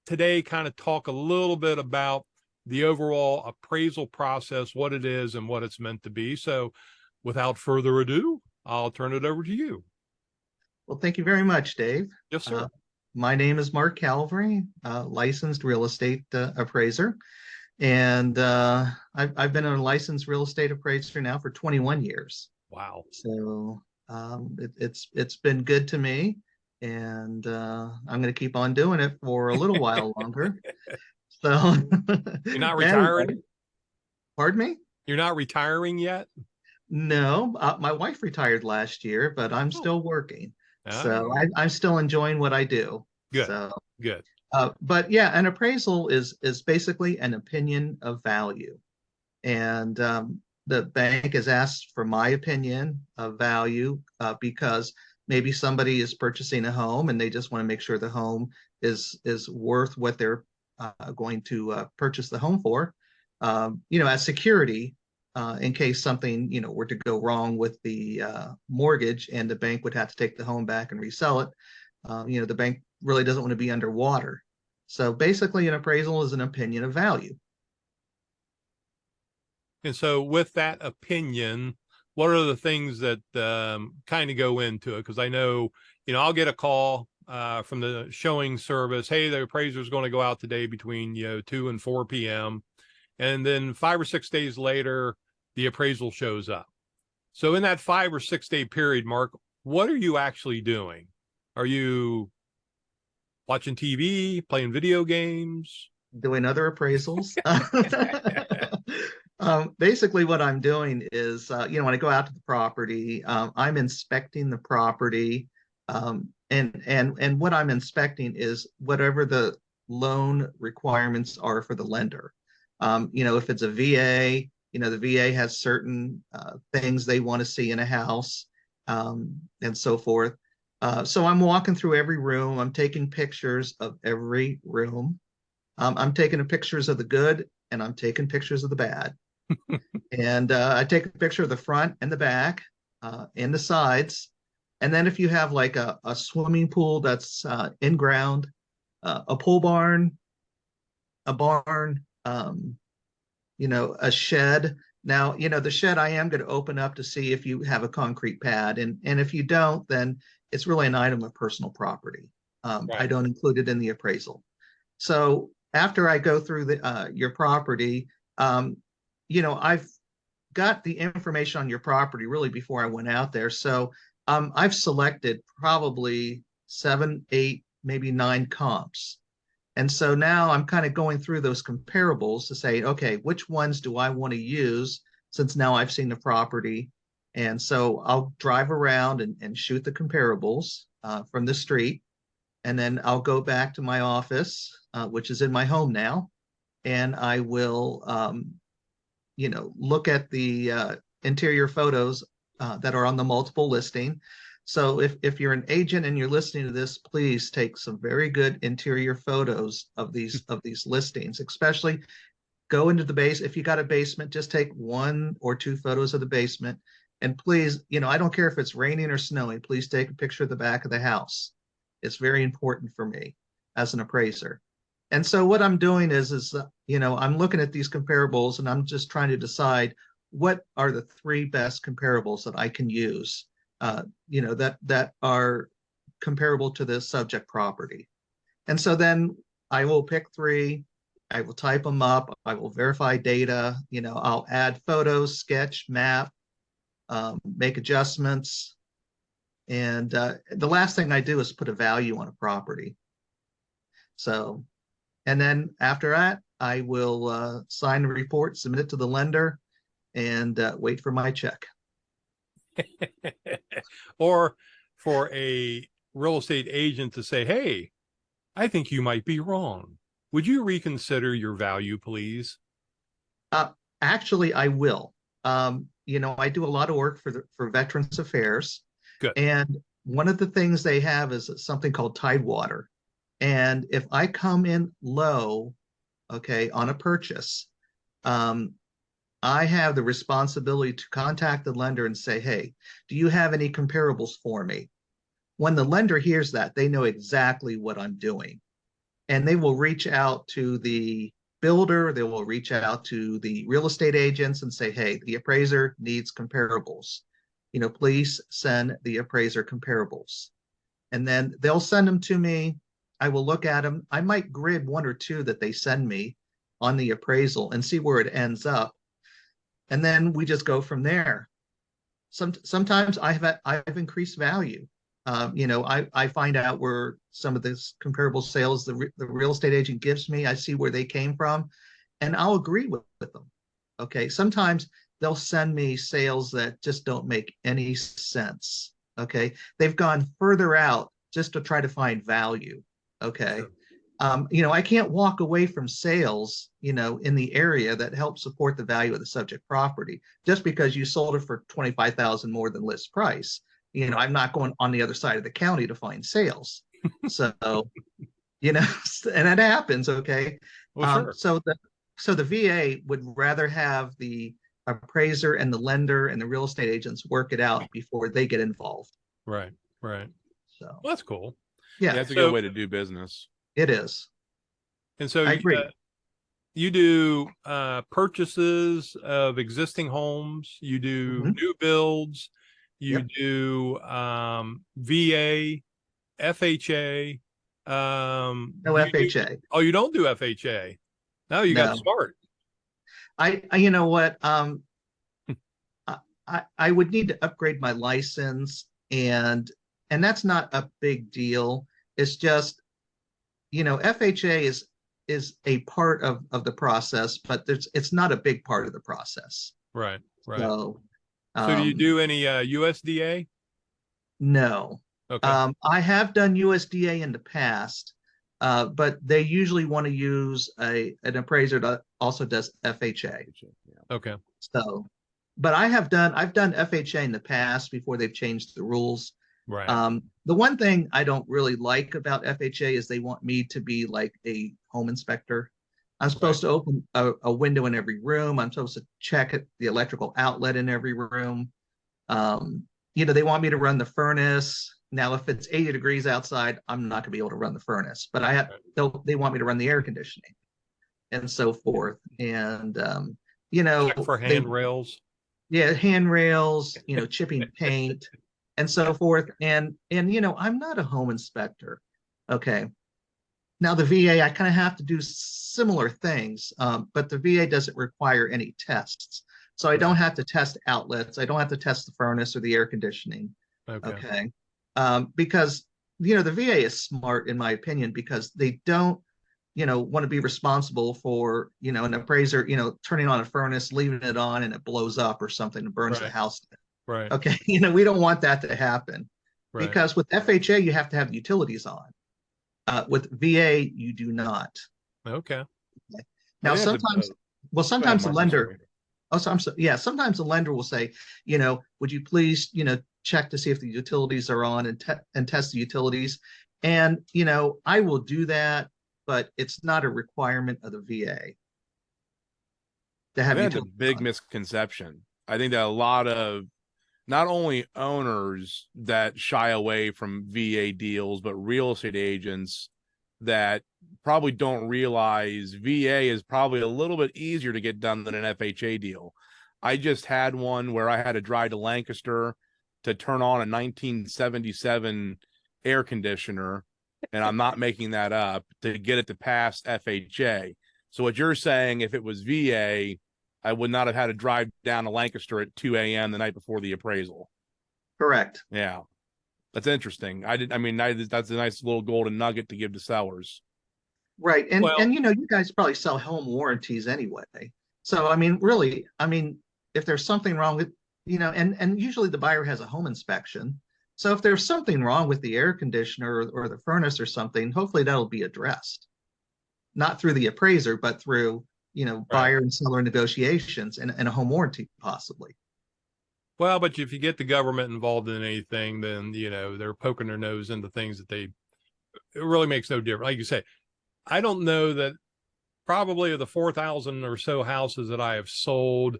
today kind of talk a little bit about the overall appraisal process, what it is and what it's meant to be. So without further ado, I'll turn it over to you. Well, thank you very much, Dave. Yes, sir. My name is Mark Calvary, licensed real estate appraiser. And I've been a licensed real estate appraiser now for 21 years. Wow. So it's been good to me, and I'm going to keep on doing it for a little while longer. So You're not retiring? Anyway, pardon me? You're not retiring yet? No, my wife retired last year, but I'm still working. So I'm still enjoying what I do. Good. So Good. But yeah, an appraisal is basically an opinion of value, and the bank has asked for my opinion of value because maybe somebody is purchasing a home and they just want to make sure the home is worth what they're going to purchase the home for, as security in case something were to go wrong with the mortgage and the bank would have to take the home back and resell it. The bank really doesn't want to be underwater. So basically, an appraisal is an opinion of value. And so with that opinion, what are the things that kind of go into it? Because I know, I'll get a call from the showing service. Hey, the appraiser is going to go out today between 2 and 4 p.m. And then 5 or 6 days later, the appraisal shows up. So in that 5 or 6 day period, Mark, what are you actually doing? Are you watching TV, playing video games? Doing other appraisals. Basically, what I'm doing is, when I go out to the property, I'm inspecting the property. And what I'm inspecting is whatever the loan requirements are for the lender. If it's a VA, the VA has certain things they want to see in a house, and so forth. So I'm walking through every room. I'm taking pictures of every room. I'm taking pictures of the good and I'm taking pictures of the bad. And I take a picture of the front and the back and the sides. And then if you have like a swimming pool that's in ground, a pole barn, a barn, a shed. Now, the shed I am going to open up to see if you have a concrete pad. And if you don't, then it's really an item of personal property. Right. I don't include it in the appraisal. So after I go through your property, I've got the information on your property really before I went out there. So I've selected probably 7, 8, maybe 9 comps. And so now I'm kind of going through those comparables to say, okay, which ones do I want to use since now I've seen the property? And so I'll drive around and shoot the comparables from the street. And then I'll go back to my office, which is in my home now. And I will, look at the interior photos that are on the multiple listing. So if you're an agent and you're listening to this, please take some very good interior photos of these listings, especially go into the base. If you got a basement, just take 1 or 2 photos of the basement. And please, I don't care if it's raining or snowing, please take a picture of the back of the house. It's very important for me as an appraiser. And so what I'm doing is I'm looking at these comparables and I'm just trying to decide what are the 3 best comparables that I can use, that are comparable to this subject property. And so then I will pick 3, I will type them up, I will verify data, I'll add photos, sketch, map, make adjustments. And the last thing I do is put a value on a property. So, and then after that, I will sign the report, submit it to the lender, and wait for my check. Or for a real estate agent to say, hey, I think you might be wrong. Would you reconsider your value, please? Actually, I will. I do a lot of work for Veterans Affairs. Good. And one of the things they have is something called Tidewater. And if I come in low, okay, on a purchase, I have the responsibility to contact the lender and say, hey, do you have any comparables for me? When the lender hears that, they know exactly what I'm doing. and they will reach out to the builder, they will reach out to the real estate agents and say, hey, the appraiser needs comparables. Please send the appraiser comparables. And then they'll send them to me. I will look at them. I might grid one or two that they send me on the appraisal and see where it ends up. And then we just go from there. Sometimes I've increased value. I find out where some of this comparable sales the real estate agent gives me. I see where they came from, and I'll agree with them. Okay, sometimes they'll send me sales that just don't make any sense. Okay, they've gone further out just to try to find value. Okay. Sure. I can't walk away from sales, in the area that help support the value of the subject property just because you sold it for 25,000 more than list price. Right. I'm not going on the other side of the county to find sales. So, and that happens. Okay. Well, sure. So the VA would rather have the appraiser and the lender and the real estate agents work it out before they get involved. Right. Right. So Well, that's cool. yeah, That's a good way to do business. it is. And so I agree. You do purchases of existing homes, you do new builds, you Yep. do VA, FHA. No you do- FHA. oh, you don't do FHA. No, you got No. smart. I you know what? I would need to upgrade my license, and that's not a big deal. It's just, FHA is a part of the process, but it's not a big part of the process. Right. Right. So, So do you um, do any USDA? no. Okay. I have done USDA in the past, but they usually want to use an appraiser that also does FHA. Okay. So, but I've done FHA in the past before they've changed the rules. Right. The one thing I don't really like about FHA is they want me to be like a home inspector. I'm supposed to open a window in every room. I'm supposed to check the electrical outlet in every room. They want me to run the furnace. Now, if it's 80 degrees outside, I'm not going to be able to run the furnace, but they want me to run the air conditioning and so forth. And, Check for handrails. yeah, handrails, chipping paint and so forth. And I'm not a home inspector. Okay. Now the VA, I kind of have to do similar things, but the VA doesn't require any tests. So I don't have to test outlets. I don't have to test the furnace or the air conditioning. Okay. Because, the VA is smart, in my opinion, because they don't, want to be responsible for, an appraiser, turning on a furnace, leaving it on, and it blows up or something and burns the house down. Right. Okay. We don't want that to happen Right. because with FHA, you have to have utilities on. With VA, you do not. Okay. Now, I think sometimes the Mark, I'm lender, sorry. sometimes the lender will say, would you please, check to see if the utilities are on and test the utilities. And, I will do that, but it's not a requirement of the VA to have That's a utilities big on. misconception. I think that a lot of not only owners that shy away from VA deals, but real estate agents that probably don't realize VA is probably a little bit easier to get done than an FHA deal. I just had one where I had to drive to Lancaster to turn on a 1977 air conditioner, and I'm not making that up, to get it to pass FHA. So what you're saying, if it was VA, I would not have had to drive down to Lancaster at 2 a.m. the night before the appraisal. Correct. Yeah. That's interesting. That's a nice little golden nugget to give to sellers. Right. And Well, and you guys probably sell home warranties anyway. So really, if there's something wrong with, and usually the buyer has a home inspection. So if there's something wrong with the air conditioner or the furnace or something, hopefully that'll be addressed. Not through the appraiser, but through, buyer and seller negotiations and a home warranty possibly. well, but if you get the government involved in anything, then, they're poking their nose into things that it really makes no difference. Like you say, I don't know that probably of the 4,000 or so houses that I have sold,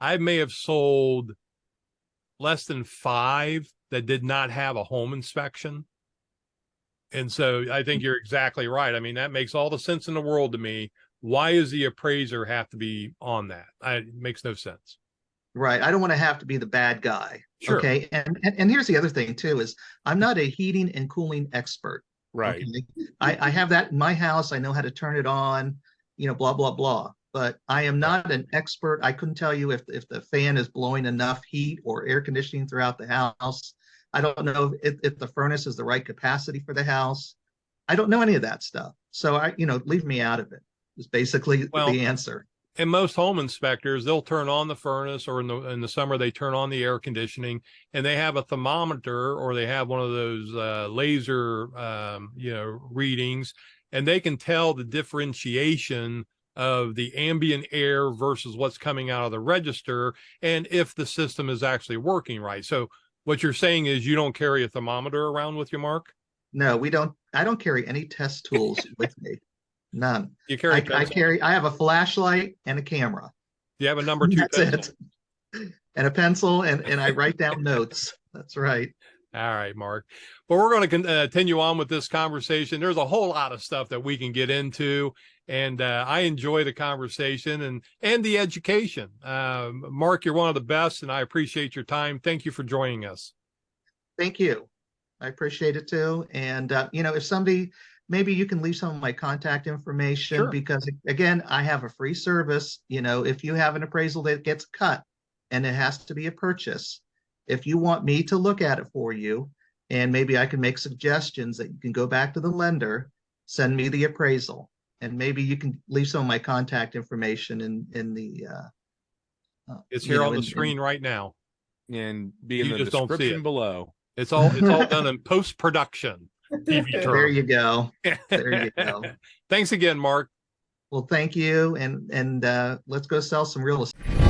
I may have sold less than 5 that did not have a home inspection. And so I think you're exactly right. I mean, that makes all the sense in the world to me. Why does the appraiser have to be on that? It makes no sense. Right. I don't want to have to be the bad guy. Sure. Okay. And here's the other thing too, is I'm not a heating and cooling expert. Right. Okay. I have that in my house. I know how to turn it on, blah, blah, blah. But I am not an expert. I couldn't tell you if the fan is blowing enough heat or air conditioning throughout the house. I don't know if the furnace is the right capacity for the house. I don't know any of that stuff. So leave me out of it is basically the answer. And most home inspectors, they'll turn on the furnace, or in the summer they turn on the air conditioning, and they have a thermometer, or they have one of those laser readings, and they can tell the differentiation of the ambient air versus what's coming out of the register, and if the system is actually working right. So what you're saying is you don't carry a thermometer around with you, Mark? No, we don't. I don't carry any test tools with me. None. You carry I have a flashlight and a camera. You have a number 2 That's pencil. it. And a pencil, and I write down notes. That's right. All right, Mark. Well, we're going to continue on with this conversation. There's a whole lot of stuff that we can get into, and I enjoy the conversation and the education. Mark, you're one of the best, and I appreciate your time. Thank you for joining us. Thank you. I appreciate it too. And if somebody, maybe you can leave some of my contact information. Sure. Because again, I have a free service. If you have an appraisal that gets cut and it has to be a purchase, if you want me to look at it for you, and maybe I can make suggestions that you can go back to the lender, send me the appraisal, and maybe you can leave some of my contact information in the it's here on the screen right now, and be in the description below. It's all done in post-production. There you go. There you go. Thanks again, Mark. Well, thank you, and let's go sell some real estate.